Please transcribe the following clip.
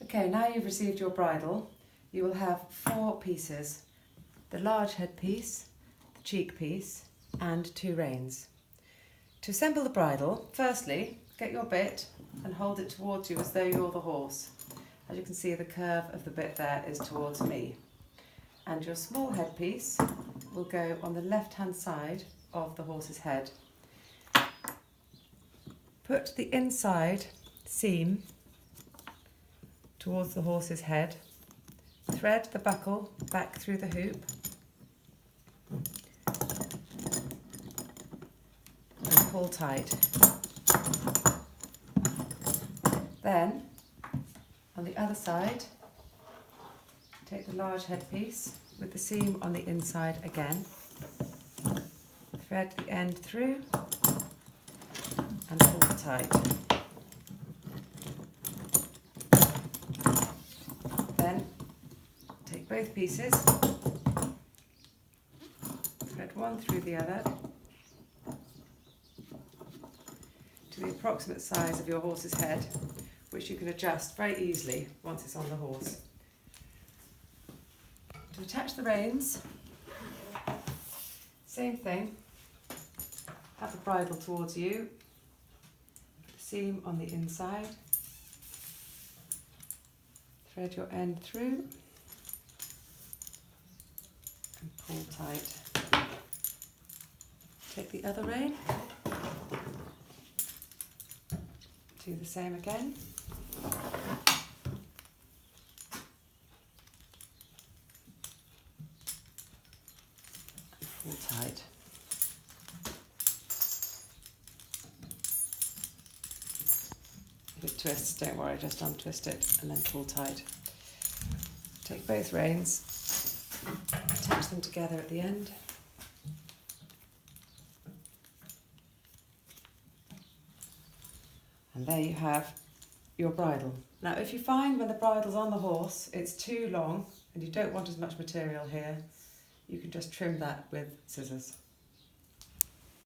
Okay, now you've received your bridle, you will have 4 pieces: the large head piece, the cheek piece, and 2 reins. To assemble the bridle, firstly, get your bit and hold it towards you as though you're the horse. As you can see, the curve of the bit there is towards me. And your small head piece will go on the left-hand side of the horse's head. Put the inside seam towards the horse's head, thread the buckle back through the hoop, and pull tight. Then, on the other side, take the large head piece with the seam on the inside again, thread the end through and pull tight. Then take both pieces, thread one through the other to the approximate size of your horse's head, which you can adjust very easily once it's on the horse. To attach the reins, same thing, have the bridle towards you, the seam on the inside, thread your end through and pull tight. Take the other rein, do the same again. Pull tight. If it twists, don't worry, just untwist it and then pull tight. Take both reins, attach them together at the end. And there you have your bridle. Now, if you find when the bridle's on the horse it's too long and you don't want as much material here, you can just trim that with scissors.